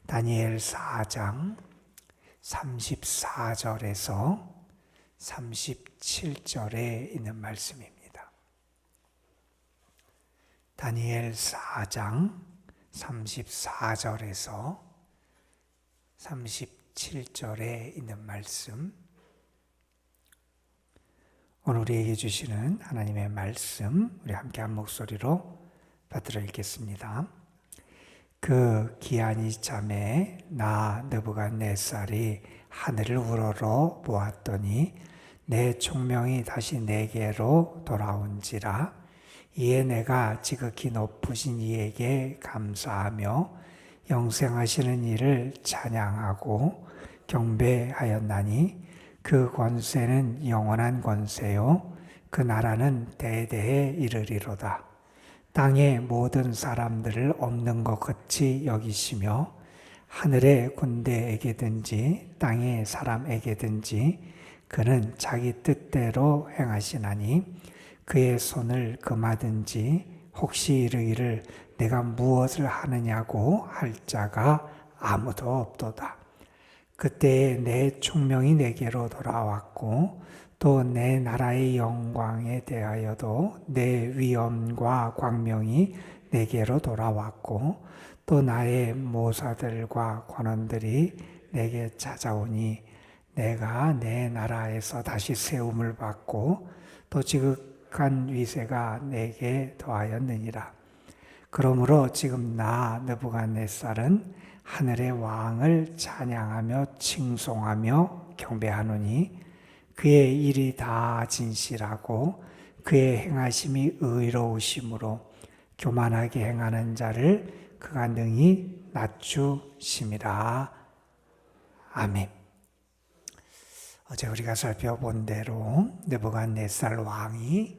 다니엘 4장 34절에서 37절에 있는 말씀입니다. 다니엘 4장 34절에서 37절에 있는 말씀, 오늘 우리에게 주시는 하나님의 말씀, 우리 함께 한 목소리로 받들어 읽겠습니다. 그 기한 이참에 나 느부갓네살이 하늘을 우러러 보았더니 내 총명이 다시 내게로 돌아온지라. 이에 내가 지극히 높으신 이에게 감사하며 영생하시는 이를 찬양하고 경배하였나니 그 권세는 영원한 권세요 그 나라는 대대에 이르리로다. 땅의 모든 사람들을 없는 것 같이 여기시며 하늘의 군대에게든지 땅의 사람에게든지 그는 자기 뜻대로 행하시나니 그의 손을 금하든지 혹시 이르기를 내가 무엇을 하느냐고 할 자가 아무도 없도다. 그때에 내 총명이 내게로 돌아왔고 또 내 나라의 영광에 대하여도 내 위엄과 광명이 내게로 돌아왔고 또 나의 모사들과 관원들이 내게 찾아오니 내가 내 나라에서 다시 세움을 받고 또 지극한 위세가 내게 더하였느니라. 그러므로 지금 나 느부갓네살은 하늘의 왕을 찬양하며 칭송하며 경배하노니 그의 일이 다 진실하고 그의 행하심이 의로우심으로 교만하게 행하는 자를 그가 능히 낮추심이라. 아멘. 어제 우리가 살펴본 대로 느부갓네살 왕이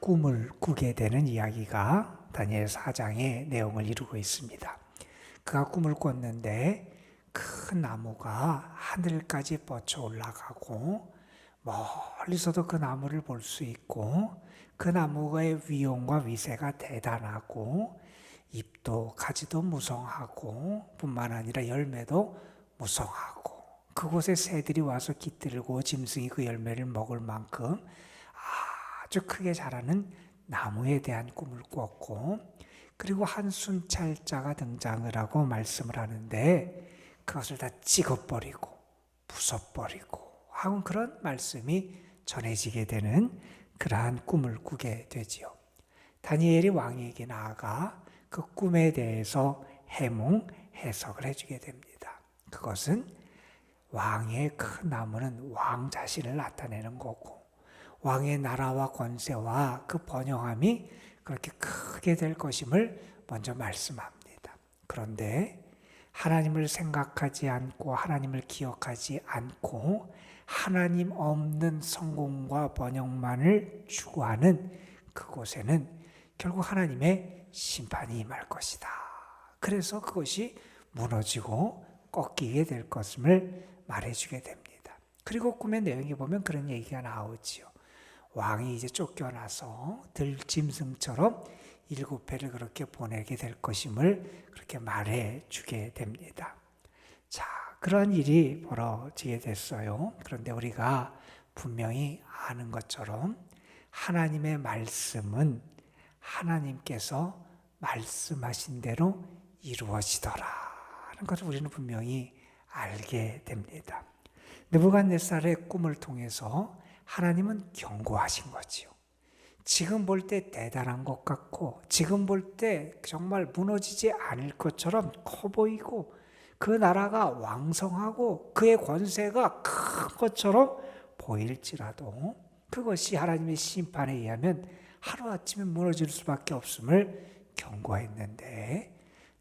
꿈을 꾸게 되는 이야기가 다니엘 4장의 내용을 이루고 있습니다. 그가 꿈을 꿨는데 큰 나무가 하늘까지 뻗쳐 올라가고 멀리서도 그 나무를 볼 수 있고 그 나무의 위엄과 위세가 대단하고 잎도 가지도 무성하고 뿐만 아니라 열매도 무성하고 그곳에 새들이 와서 깃들고 짐승이 그 열매를 먹을 만큼 아주 크게 자라는 나무에 대한 꿈을 꿨고 그리고 한 순찰자가 등장을 하고 말씀을 하는데 그것을 다 찍어버리고 부숴버리고 하는 그런 말씀이 전해지게 되는 그러한 꿈을 꾸게 되지요. 다니엘이 왕에게 나아가 그 꿈에 대해서 해석을 해주게 됩니다. 그것은 왕의 큰 나무는 왕 자신을 나타내는 거고 왕의 나라와 권세와 그 번영함이 그렇게 크게 될 것임을 먼저 말씀합니다. 그런데 하나님을 생각하지 않고 하나님을 기억하지 않고 하나님 없는 성공과 번영만을 추구하는 그곳에는 결국 하나님의 심판이 임할 것이다. 그래서 그것이 무너지고 꺾이게 될 것임을 말해주게 됩니다. 그리고 꿈의 내용에 보면 그런 얘기가 나오지요. 왕이 이제 쫓겨나서 들짐승처럼 7회를 그렇게 보내게 될 것임을 그렇게 말해주게 됩니다. 자, 그런 일이 벌어지게 됐어요. 그런데 우리가 분명히 아는 것처럼 하나님의 말씀은 하나님께서 말씀하신 대로 이루어지더라 하는 것을 우리는 분명히 알게 됩니다. 느부갓네살의 꿈을 통해서 하나님은 경고하신 거지요. 지금 볼 때 대단한 것 같고 지금 볼 때 정말 무너지지 않을 것처럼 커 보이고 그 나라가 왕성하고 그의 권세가 큰 것처럼 보일지라도 그것이 하나님의 심판에 의하면 하루아침에 무너질 수밖에 없음을 경고했는데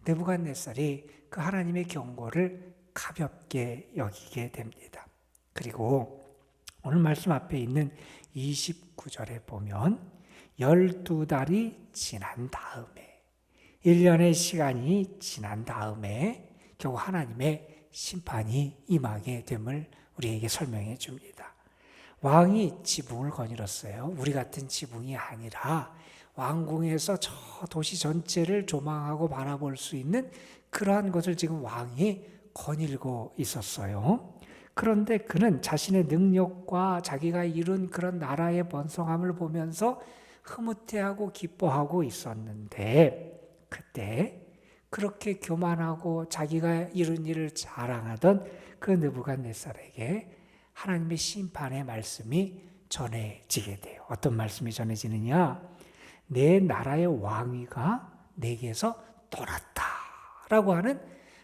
느부갓네살이 그 하나님의 경고를 가볍게 여기게 됩니다. 그리고 오늘 말씀 앞에 있는 29절에 보면 12달이 지난 다음에 1년의 시간이 지난 다음에 결국 하나님의 심판이 임하게 됨을 우리에게 설명해 줍니다. 왕이 지붕을 거닐었어요. 우리 같은 지붕이 아니라 왕궁에서 저 도시 전체를 조망하고 바라볼 수 있는 그러한 것을 지금 왕이 거닐고 있었어요. 그런데 그는 자신의 능력과 자기가 이룬 그런 나라의 번성함을 보면서 흐뭇해하고 기뻐하고 있었는데, 그때 그렇게 교만하고 자기가 이룬 일을 자랑하던 그 느부갓네살에게 하나님의 심판의 말씀이 전해지게 돼요. 어떤 말씀이 전해지느냐? 내 나라의 왕위가 내게서 떠났다 라고 하는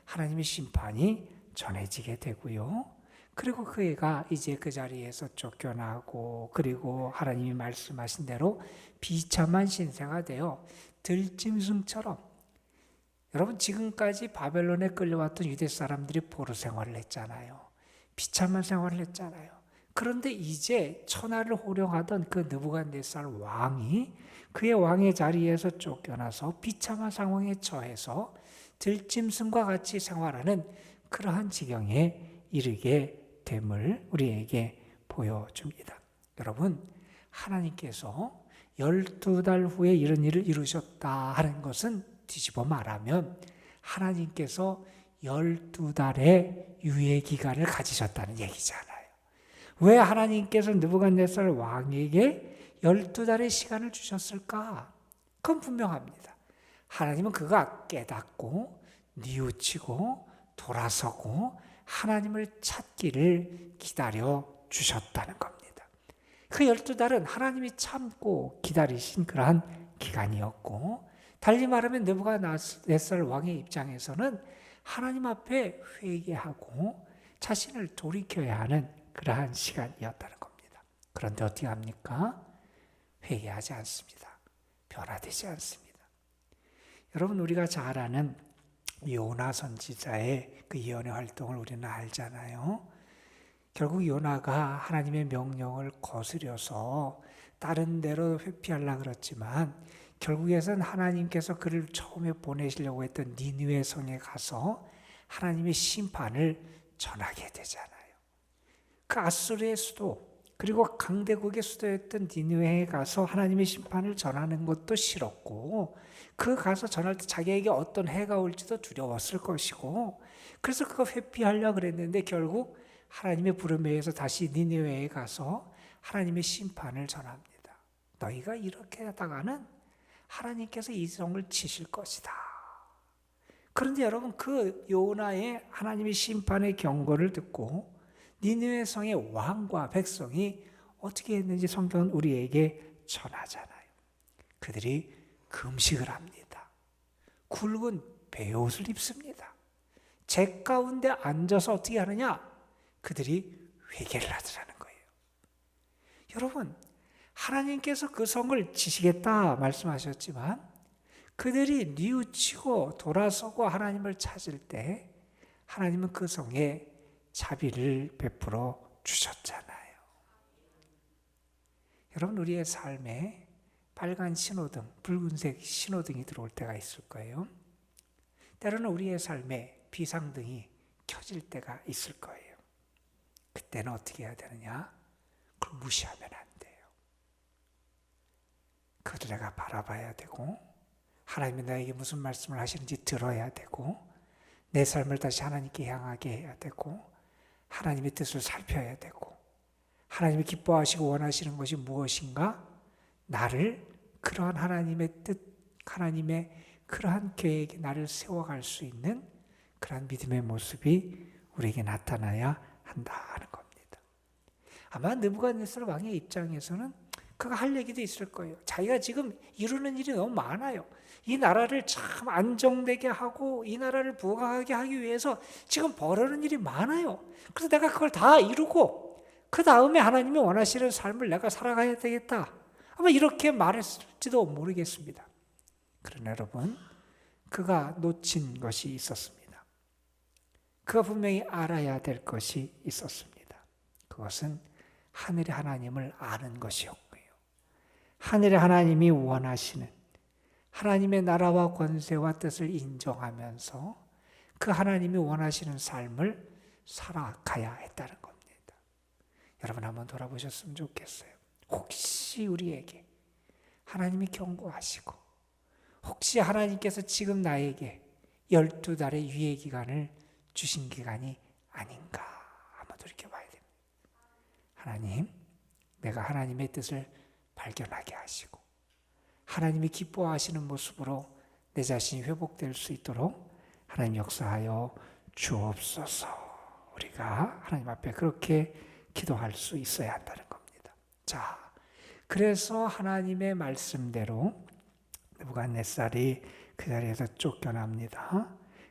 하나님의 심판이 전해지게 되고요. 그리고 그 애가 이제 그 자리에서 쫓겨나고, 그리고 하나님이 말씀하신 대로 비참한 신세가 되어 들짐승처럼, 여러분 지금까지 바벨론에 끌려왔던 유대 사람들이 포로 생활을 했잖아요. 비참한 생활을 했잖아요. 그런데 이제 천하를 호령하던 그 느부갓네살 왕이 그의 왕의 자리에서 쫓겨나서 비참한 상황에 처해서 들짐승과 같이 생활하는 그러한 지경에 이르게 됨을 우리에게 보여줍니다. 여러분, 하나님께서 12달 후에 이런 일을 이루셨다 하는 것은 뒤집어 말하면 하나님께서 12달의 유예 기간을 가지셨다는 얘기잖아요. 왜 하나님께서 느부갓네살 왕에게 12달의 시간을 주셨을까? 그건 분명합니다. 하나님은 그가 깨닫고 뉘우치고 돌아서고 하나님을 찾기를 기다려 주셨다는 겁니다. 그 12달은 하나님이 참고 기다리신 그러한 기간이었고, 달리 말하면 느부갓네살 왕의 입장에서는 하나님 앞에 회개하고 자신을 돌이켜야 하는 그러한 시간이었다는 겁니다. 그런데 어떻게 합니까? 회개하지 않습니다. 변화되지 않습니다. 여러분, 우리가 잘 아는 요나 선지자의 그 예언의 활동을 우리는 알잖아요. 결국 요나가 하나님의 명령을 거스려서 다른 데로 회피하려고 그랬지만 결국에선 하나님께서 그를 처음에 보내시려고 했던 니느웨 성에 가서 하나님의 심판을 전하게 되잖아요. 그 아수르의 수도, 그리고 강대국의 수도였던 니느웨에 가서 하나님의 심판을 전하는 것도 싫었고, 그 가서 전할 때 자기에게 어떤 해가 올지도 두려웠을 것이고, 그래서 그거 회피하려고 그랬는데 결국 하나님의 부름에 의해서 다시 니느웨에 가서 하나님의 심판을 전합니다. 너희가 이렇게 하다가는 하나님께서 이 성을 치실 것이다. 그런데 여러분, 그 요나의 하나님의 심판의 경고를 듣고 니느웨 성의 왕과 백성이 어떻게 했는지 성경은 우리에게 전하잖아요. 그들이 금식을 합니다. 굵은 베옷을 입습니다. 재 가운데 앉아서 어떻게 하느냐? 그들이 회개를 하더라는 거예요. 여러분, 하나님께서 그 성을 치시겠다 말씀하셨지만 그들이 뉘우치고 돌아서고 하나님을 찾을 때 하나님은 그 성에 자비를 베풀어 주셨잖아요. 여러분, 우리의 삶에 빨간 신호등, 붉은색 신호등이 들어올 때가 있을 거예요. 때로는 우리의 삶에 비상등이 켜질 때가 있을 거예요. 그때는 어떻게 해야 되느냐? 그걸 무시하면 안 돼요. 그것을 내가 바라봐야 되고, 하나님이 나에게 무슨 말씀을 하시는지 들어야 되고, 내 삶을 다시 하나님께 향하게 해야 되고, 하나님의 뜻을 살펴야 되고, 하나님이 기뻐하시고 원하시는 것이 무엇인가? 나를 그러한 하나님의 뜻, 하나님의 그러한 계획에 나를 세워갈 수 있는 그러한 믿음의 모습이 우리에게 나타나야 한다는 겁니다. 아마 느부갓네살 왕의 입장에서는 그가 할 얘기도 있을 거예요. 자기가 지금 이루는 일이 너무 많아요. 이 나라를 참 안정되게 하고 이 나라를 부강하게 하기 위해서 지금 벌이는 일이 많아요. 그래서 내가 그걸 다 이루고 그 다음에 하나님이 원하시는 삶을 내가 살아가야 되겠다. 아마 이렇게 말했을지도 모르겠습니다. 그러나 여러분, 그가 놓친 것이 있었습니다. 그가 분명히 알아야 될 것이 있었습니다. 그것은 하늘의 하나님을 아는 것이었고요. 하늘의 하나님이 원하시는 하나님의 나라와 권세와 뜻을 인정하면서 그 하나님이 원하시는 삶을 살아가야 했다는 겁니다. 여러분, 한번 돌아보셨으면 좋겠어요. 혹시 우리에게 하나님이 경고하시고 혹시 하나님께서 지금 나에게 12달의 유예 기간을 주신 기간이 아닌가 한번 돌이켜봐야 됩니다. 하나님, 내가 하나님의 뜻을 발견하게 하시고 하나님이 기뻐하시는 모습으로 내 자신이 회복될 수 있도록 하나님 역사하여 주옵소서. 우리가 하나님 앞에 그렇게 기도할 수 있어야 한다는 겁니다. 자, 그래서 하나님의 말씀대로 느부갓네살이 그 자리에서 쫓겨납니다.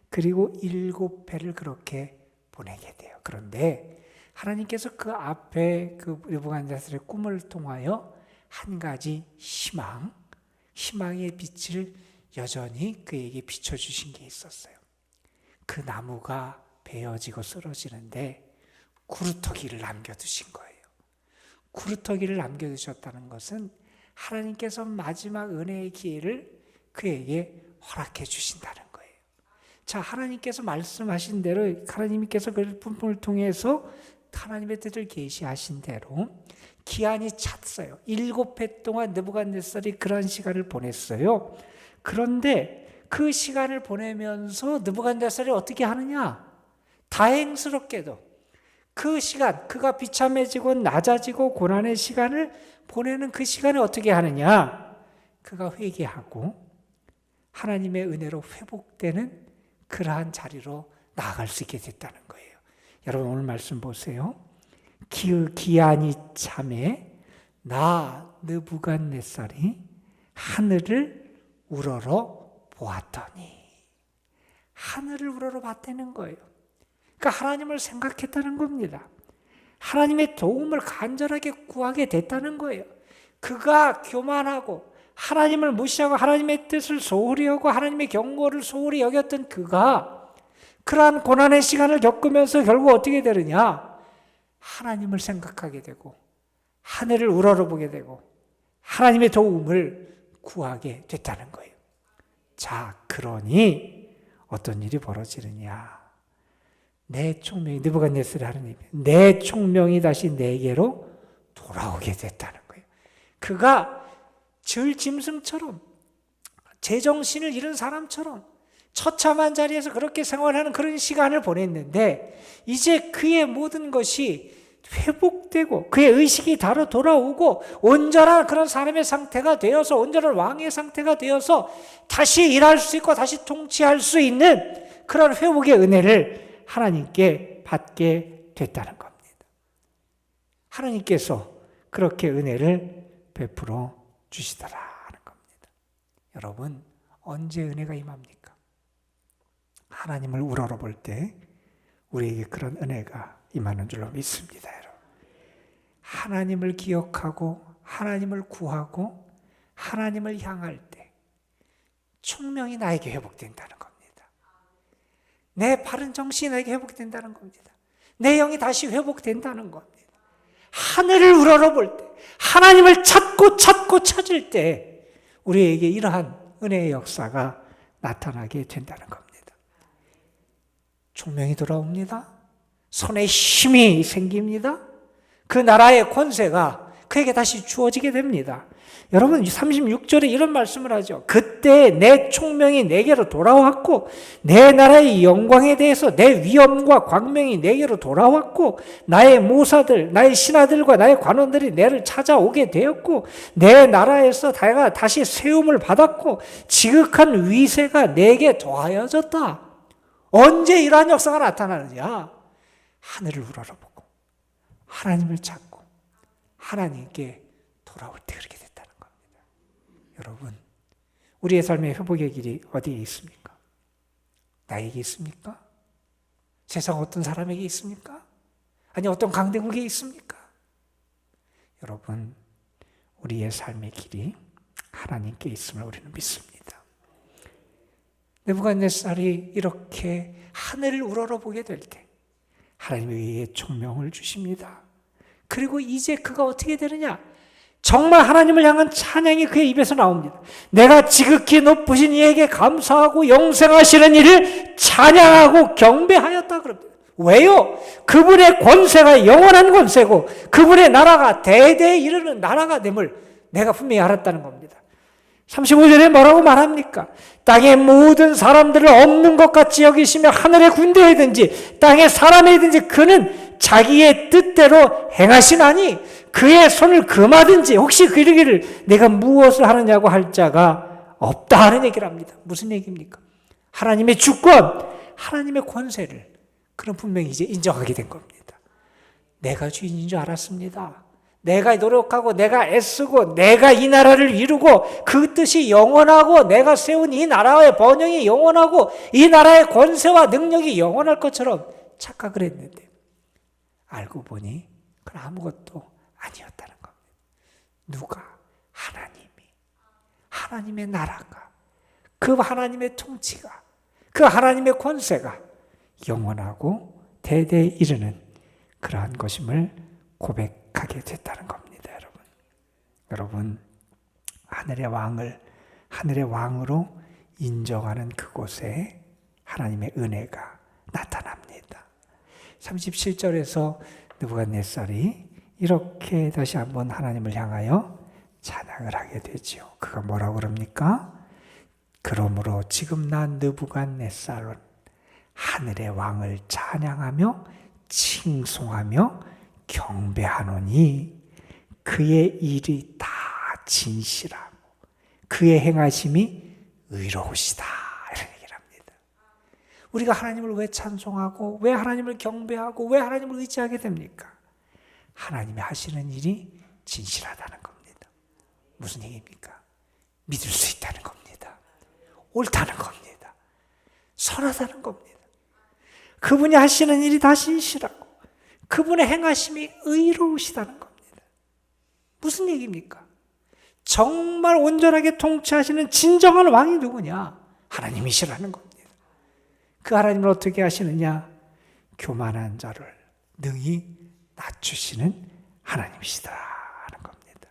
그리고 7회를 그렇게 보내게 돼요. 그런데 하나님께서 그 앞에 그 느부갓네살의 꿈을 통하여 한 가지 희망의 빛을 여전히 그에게 비춰주신 게 있었어요. 그 나무가 베어지고 쓰러지는데 구루터기를 남겨두신 거예요. 구루터기를 남겨두셨다는 것은 하나님께서 마지막 은혜의 기회를 그에게 허락해 주신다는 거예요. 자, 하나님께서 말씀하신 대로 하나님께서 그 품을 통해서 하나님의 뜻을 계시하신 대로 기한이 찼어요. 7회 동안 느부갓네살이 그런 시간을 보냈어요. 그런데 그 시간을 보내면서 느부갓네살이 어떻게 하느냐? 다행스럽게도 그 시간, 그가 비참해지고 낮아지고 고난의 시간을 보내는 그 시간에 어떻게 하느냐? 그가 회개하고 하나님의 은혜로 회복되는 그러한 자리로 나아갈 수 있게 됐다는 거예요. 여러분 오늘 말씀 보세요. 기한이 참에 나 느부갓네살이 하늘을 우러러 보았더니, 하늘을 우러러 봤다는 거예요. 그러니까 하나님을 생각했다는 겁니다. 하나님의 도움을 간절하게 구하게 됐다는 거예요. 그가 교만하고 하나님을 무시하고 하나님의 뜻을 소홀히 하고 하나님의 경고를 소홀히 여겼던 그가 그러한 고난의 시간을 겪으면서 결국 어떻게 되느냐? 하나님을 생각하게 되고 하늘을 우러러보게 되고 하나님의 도움을 구하게 됐다는 거예요. 자, 그러니 어떤 일이 벌어지느냐? 내 총명이, 느부갓네살이 하는 내 총명이 다시 내게로 돌아오게 됐다는 거예요. 그가 들짐승처럼 제정신을 잃은 사람처럼 처참한 자리에서 그렇게 생활하는 그런 시간을 보냈는데 이제 그의 모든 것이 회복되고 그의 의식이 다로 돌아오고 온전한 그런 사람의 상태가 되어서 온전한 왕의 상태가 되어서 다시 일할 수 있고 다시 통치할 수 있는 그런 회복의 은혜를 하나님께 받게 됐다는 겁니다. 하나님께서 그렇게 은혜를 베풀어 주시더라는 겁니다. 여러분, 언제 은혜가 임합니까? 하나님을 우러러볼 때 우리에게 그런 은혜가 임하는 줄로 믿습니다. 여러분. 하나님을 기억하고 하나님을 구하고 하나님을 향할 때 총명이 나에게 회복된다는 겁니다. 내 바른 정신이 나에게 회복된다는 겁니다. 내 영이 다시 회복된다는 겁니다. 하늘을 우러러볼 때 하나님을 찾고 찾을 때 우리에게 이러한 은혜의 역사가 나타나게 된다는 겁니다. 총명이 돌아옵니다. 손에 힘이 생깁니다. 그 나라의 권세가 그에게 다시 주어지게 됩니다. 여러분 36절에 이런 말씀을 하죠. 그때 내 총명이 내게로 돌아왔고 내 나라의 영광에 대해서 내 위엄과 광명이 내게로 돌아왔고 나의 모사들, 나의 신하들과 나의 관원들이 내를 찾아오게 되었고 내 나라에서 내가 다시 세움을 받았고 지극한 위세가 내게 더하여졌다. 언제 이러한 역사가 나타나느냐? 하늘을 우러러보고 하나님을 찾고 하나님께 돌아올 때 그렇게 됐다는 겁니다. 여러분, 우리의 삶의 회복의 길이 어디에 있습니까? 나에게 있습니까? 세상 어떤 사람에게 있습니까? 아니 어떤 강대국에 있습니까? 여러분, 우리의 삶의 길이 하나님께 있음을 우리는 믿습니다. 느부갓네살이 이렇게 하늘을 우러러보게 될 때 하나님의 위에 총명을 주십니다. 그리고 이제 그가 어떻게 되느냐? 정말 하나님을 향한 찬양이 그의 입에서 나옵니다. 내가 지극히 높으신 이에게 감사하고 영생하시는 이를 찬양하고 경배하였다 그럽니다. 왜요? 그분의 권세가 영원한 권세고 그분의 나라가 대대에 이르는 나라가 됨을 내가 분명히 알았다는 겁니다. 35절에 뭐라고 말합니까? 땅의 모든 사람들을 없는 것 같이 여기시며 하늘의 군대이든지 땅의 사람이든지 그는 자기의 뜻대로 행하시나니 그의 손을 금하든지 혹시 그러기를 내가 무엇을 하느냐고 할 자가 없다 하는 얘기를 합니다. 무슨 얘기입니까? 하나님의 주권, 하나님의 권세를 그는 분명히 이제 인정하게 된 겁니다. 내가 주인인 줄 알았습니다. 내가 노력하고 내가 애쓰고 내가 이 나라를 이루고 그 뜻이 영원하고 내가 세운 이 나라의 번영이 영원하고 이 나라의 권세와 능력이 영원할 것처럼 착각을 했는데 알고 보니 그건 아무것도 아니었다는 겁니다. 누가? 하나님의 나라가, 그 하나님의 통치가, 그 하나님의 권세가 영원하고 대대에 이르는 그러한 것임을 고백하게 됐다는 겁니다, 여러분. 여러분, 하늘의 왕으로 인정하는 그곳에 하나님의 은혜가 나타납니다. 37절에서 느부갓네살이 이렇게 다시 한번 하나님을 향하여 찬양을 하게 되지요. 그가 뭐라고 그럽니까? 그러므로 지금 난 느부갓네살은 하늘의 왕을 찬양하며 칭송하며 경배하노니 그의 일이 다 진실하고 그의 행하심이 의로우시다. 이런 얘기를 합니다. 우리가 하나님을 왜 찬송하고 왜 하나님을 경배하고 왜 하나님을 의지하게 됩니까? 하나님이 하시는 일이 진실하다는 겁니다. 무슨 얘기입니까? 믿을 수 있다는 겁니다. 옳다는 겁니다. 선하다는 겁니다. 그분이 하시는 일이 다 진실하고 그분의 행하심이 의로우시다는 겁니다. 무슨 얘기입니까? 정말 온전하게 통치하시는 진정한 왕이 누구냐? 하나님이시라는 겁니다. 그 하나님을 어떻게 하시느냐? 교만한 자를 능히 낮추시는 하나님이시다는 겁니다.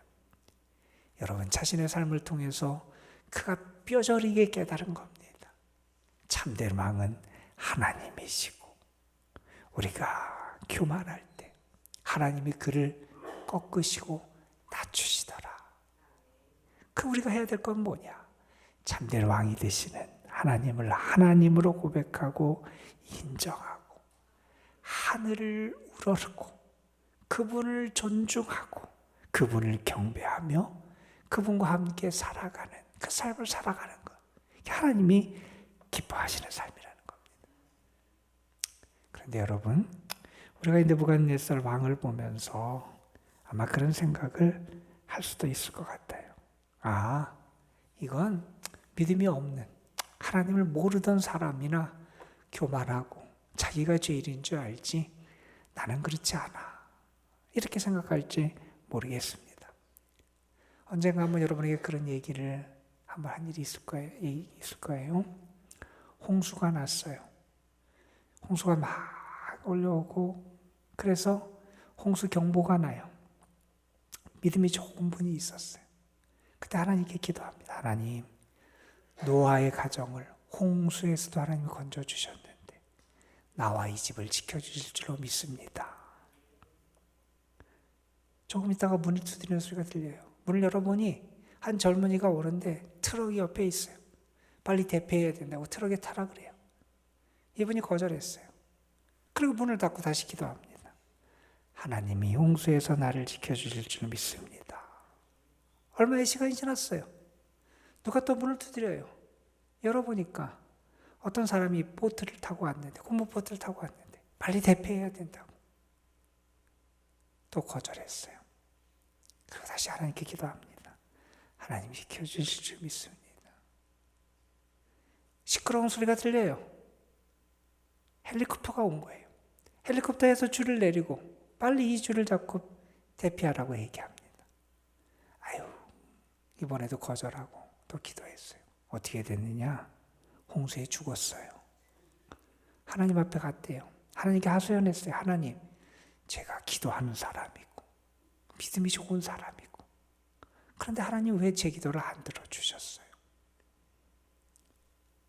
여러분 자신의 삶을 통해서 그가 뼈저리게 깨달은 겁니다. 참된 왕은 하나님이시고 우리가 교만할 때 하나님이 그를 꺾으시고 낮추시더라. 그 우리가 해야 될 건 뭐냐? 참된 왕이 되시는 하나님을 하나님으로 고백하고 인정하고 하늘을 우러르고 그분을 존중하고 그분을 경배하며 그분과 함께 살아가는 그 삶을 살아가는 것. 하나님이 기뻐하시는 삶이라는 겁니다. 그런데 여러분, 우리가 느부갓네살 왕을 보면서 아마 그런 생각을 할 수도 있을 것 같아요. 아, 이건 믿음이 없는 하나님을 모르던 사람이나 교만하고 자기가 죄인인 줄 알지 나는 그렇지 않아. 이렇게 생각할지 모르겠습니다. 언젠가 한번 여러분에게 그런 얘기를 한번 한 일이 있을 거예요. 홍수가 났어요. 홍수가 막 올라오고 그래서 홍수 경보가 나요. 믿음이 좋은 분이 있었어요. 그때 하나님께 기도합니다. 하나님, 노아의 가정을 홍수에서도 하나님이 건져주셨는데 나와 이 집을 지켜주실 줄로 믿습니다. 조금 있다가 문을 두드리는 소리가 들려요. 문을 열어보니 한 젊은이가 오는데 트럭이 옆에 있어요. 빨리 대피해야 된다고 트럭에 타라 그래요. 이분이 거절했어요. 그리고 문을 닫고 다시 기도합니다. 하나님이 홍수에서 나를 지켜주실 줄 믿습니다. 얼마의 시간이 지났어요. 누가 또 문을 두드려요. 열어보니까 어떤 사람이 보트를 타고 왔는데 고무보트를 타고 왔는데 빨리 대피해야 된다고. 또 거절했어요. 그리고 다시 하나님께 기도합니다. 하나님 지켜주실 줄 믿습니다. 시끄러운 소리가 들려요. 헬리콥터가 온 거예요. 헬리콥터에서 줄을 내리고 빨리 이 줄을 잡고 대피하라고 얘기합니다. 아유, 이번에도 거절하고 또 기도했어요. 어떻게 됐느냐? 홍수에 죽었어요. 하나님 앞에 갔대요. 하나님께 하소연했어요. 하나님, 제가 기도하는 사람이고 믿음이 좋은 사람이고 그런데 하나님 왜 제 기도를 안 들어주셨어요?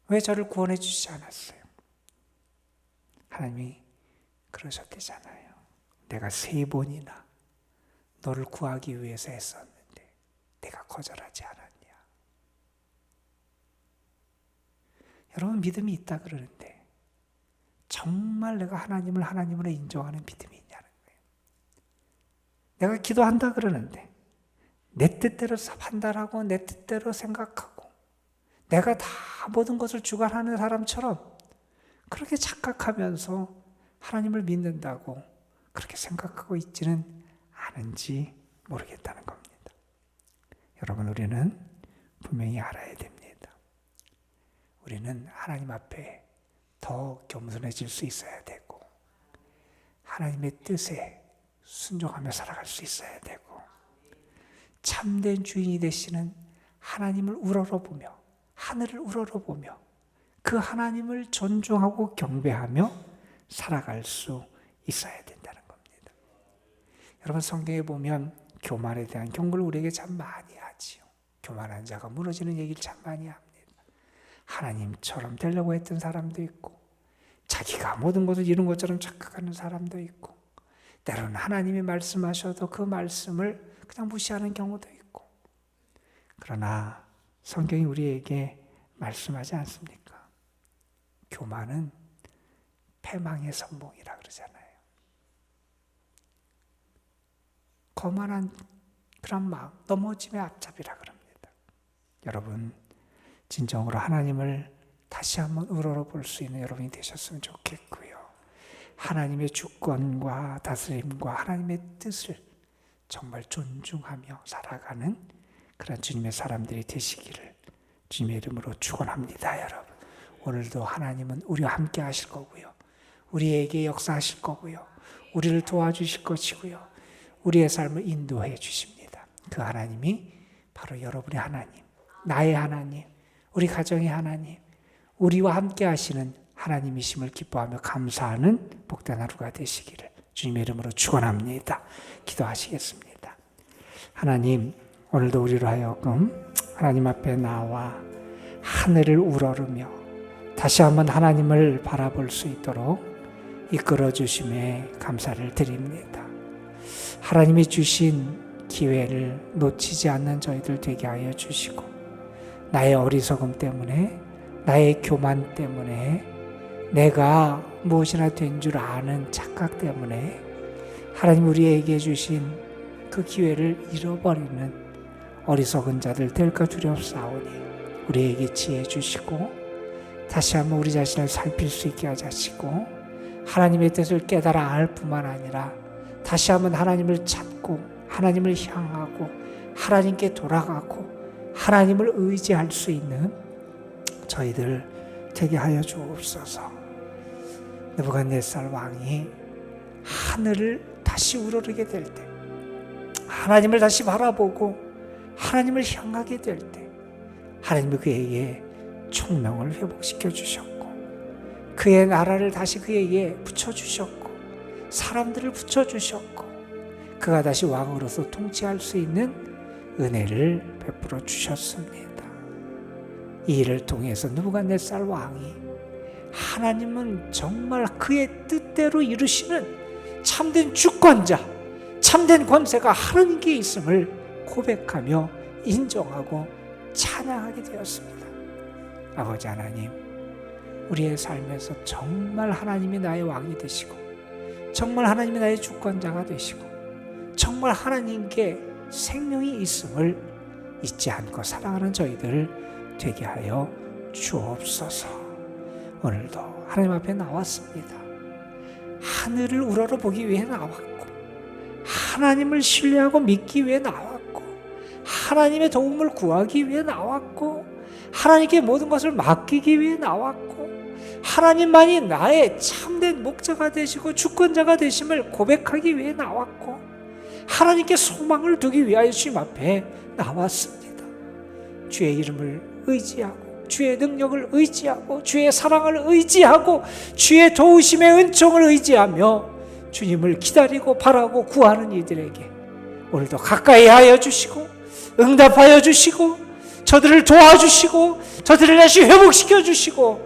왜 저를 구원해 주시지 않았어요? 하나님이 그러셨대잖아요. 내가 3번이나 너를 구하기 위해서 했었는데 내가 거절하지 않았냐? 여러분 믿음이 있다 그러는데 정말 내가 하나님을 하나님으로 인정하는 믿음이 있냐는 거예요. 내가 기도한다 그러는데 내 뜻대로 판단하고 내 뜻대로 생각하고 내가 다 모든 것을 주관하는 사람처럼 그렇게 착각하면서 하나님을 믿는다고 그렇게 생각하고 있지는 않은지 모르겠다는 겁니다. 여러분, 우리는 분명히 알아야 됩니다. 우리는 하나님 앞에 더 겸손해질 수 있어야 되고 하나님의 뜻에 순종하며 살아갈 수 있어야 되고 참된 주인이 되시는 하나님을 우러러보며 하늘을 우러러보며 그 하나님을 존중하고 경배하며 살아갈 수 있어야 된다는 겁니다. 여러분, 성경에 보면 교만에 대한 경고를 우리에게 참 많이 하지요. 교만한 자가 무너지는 얘기를 참 많이 합니다. 하나님처럼 되려고 했던 사람도 있고 자기가 모든 것을 이룬 것처럼 착각하는 사람도 있고 때로는 하나님이 말씀하셔도 그 말씀을 그냥 무시하는 경우도 있고 그러나 성경이 우리에게 말씀하지 않습니까? 교만은 패망의 선봉이라 그러잖아요. 거만한 그런 마음, 넘어짐의 앞잡이라 그럽니다. 여러분, 진정으로 하나님을 다시 한번 우러러볼 수 있는 여러분이 되셨으면 좋겠고요. 하나님의 주권과 다스림과 하나님의 뜻을 정말 존중하며 살아가는 그런 주님의 사람들이 되시기를 주님의 이름으로 축원합니다. 여러분, 오늘도 하나님은 우리와 함께 하실 거고요. 우리에게 역사하실 거고요. 우리를 도와주실 것이고요. 우리의 삶을 인도해 주십니다. 그 하나님이 바로 여러분의 하나님, 나의 하나님, 우리 가정의 하나님, 우리와 함께 하시는 하나님이심을 기뻐하며 감사하는 복된 하루가 되시기를 주님의 이름으로 축원합니다. 기도하시겠습니다. 하나님, 오늘도 우리로 하여금 하나님 앞에 나와 하늘을 우러르며 다시 한번 하나님을 바라볼 수 있도록 이끌어 주심에 감사를 드립니다. 하나님이 주신 기회를 놓치지 않는 저희들 되게 하여 주시고 나의 어리석음 때문에 나의 교만 때문에 내가 무엇이나 된 줄 아는 착각 때문에 하나님 우리에게 주신 그 기회를 잃어버리는 어리석은 자들 될까 두렵사오니 우리에게 지혜 주시고 다시 한번 우리 자신을 살필 수 있게 하시고 하나님의 뜻을 깨달아 알 뿐만 아니라 다시 한번 하나님을 찾고 하나님을 향하고 하나님께 돌아가고 하나님을 의지할 수 있는 저희들 되게 하여 주옵소서. 느부갓네살 왕이 하늘을 다시 우러르게 될 때, 하나님을 다시 바라보고 하나님을 향하게 될 때 하나님이 그에게 총명을 회복시켜 주셨고 그의 나라를 다시 그에게 붙여주셨고 사람들을 붙여주셨고 그가 다시 왕으로서 통치할 수 있는 은혜를 베풀어 주셨습니다. 이 일을 통해서 느부갓네살 왕이 하나님은 정말 그의 뜻대로 이루시는 참된 주권자, 참된 권세가 하나님께 있음을 고백하며 인정하고 찬양하게 되었습니다. 아버지 하나님, 우리의 삶에서 정말 하나님이 나의 왕이 되시고 정말 하나님이 나의 주권자가 되시고 정말 하나님께 생명이 있음을 잊지 않고 살아가는 저희들 되게 하여 주옵소서. 오늘도 하나님 앞에 나왔습니다. 하늘을 우러러보기 위해 나왔고 하나님을 신뢰하고 믿기 위해 나왔고 하나님의 도움을 구하기 위해 나왔고 하나님께 모든 것을 맡기기 위해 나왔고 하나님만이 나의 참된 목자가 되시고 주권자가 되심을 고백하기 위해 나왔고 하나님께 소망을 두기 위하여 주님 앞에 나왔습니다. 주의 이름을 의지하고 주의 능력을 의지하고 주의 사랑을 의지하고 주의 도우심의 은총을 의지하며 주님을 기다리고 바라고 구하는 이들에게 오늘도 가까이 하여 주시고 응답하여 주시고 저들을 도와주시고 저들을 다시 회복시켜 주시고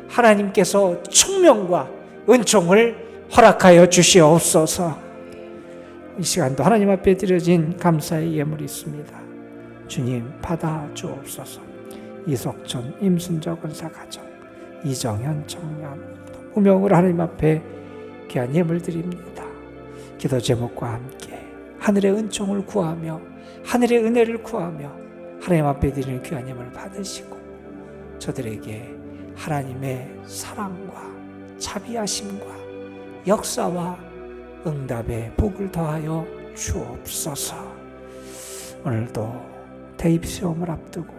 하나님께서 총명과 은총을 허락하여 주시옵소서. 이 시간도 하나님 앞에 드려진 감사의 예물이 있습니다. 주님 받아 주옵소서. 이석천 임순자 권사 가정 이정현 청년 무명을 하나님 앞에 귀한 예물 드립니다. 기도 제목과 함께 하늘의 은총을 구하며 하늘의 은혜를 구하며 하나님 앞에 드리는 귀한 예물을 받으시고 저들에게 하나님의 사랑과 자비하심과 역사와 응답의 복을 더하여 주옵소서. 오늘도 대입 시험을 앞두고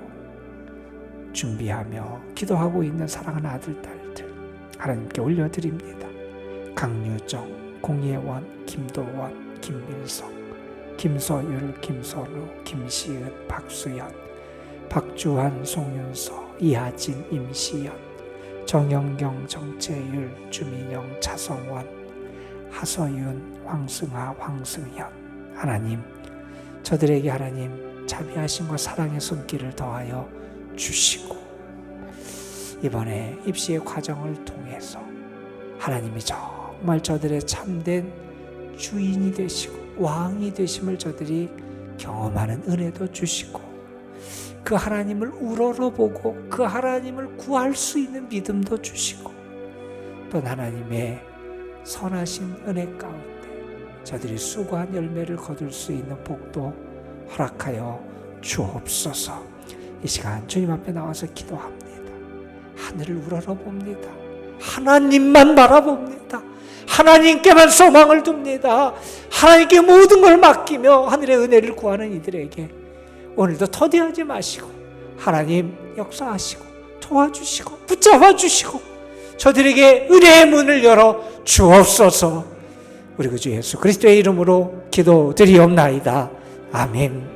준비하며 기도하고 있는 사랑하는 아들, 딸들 하나님께 올려드립니다. 강유정, 공예원, 김도원, 김민석, 김서율, 김선우, 김시은, 박수연, 박주환, 송윤서, 이하진, 임시연, 정영경, 정채율, 주민영, 차성원, 하서윤, 황승아, 황승현. 하나님, 저들에게 하나님 자비하심과 사랑의 손길을 더하여 주시고 이번에 입시의 과정을 통해서 하나님이 정말 저들의 참된 주인이 되시고 왕이 되심을 저들이 경험하는 은혜도 주시고 그 하나님을 우러러보고 그 하나님을 구할 수 있는 믿음도 주시고 또 하나님의 선하신 은혜 가운데 저들이 수고한 열매를 거둘 수 있는 복도 허락하여 주옵소서. 이 시간 주님 앞에 나와서 기도합니다. 하늘을 우러러봅니다. 하나님만 바라봅니다. 하나님께만 소망을 둡니다. 하나님께 모든 걸 맡기며 하늘의 은혜를 구하는 이들에게 오늘도 터대하지 마시고 하나님 역사하시고 도와주시고 붙잡아 주시고 저들에게 은혜의 문을 열어 주옵소서. 우리 구주 예수 그리스도의 이름으로 기도드리옵나이다. 아멘.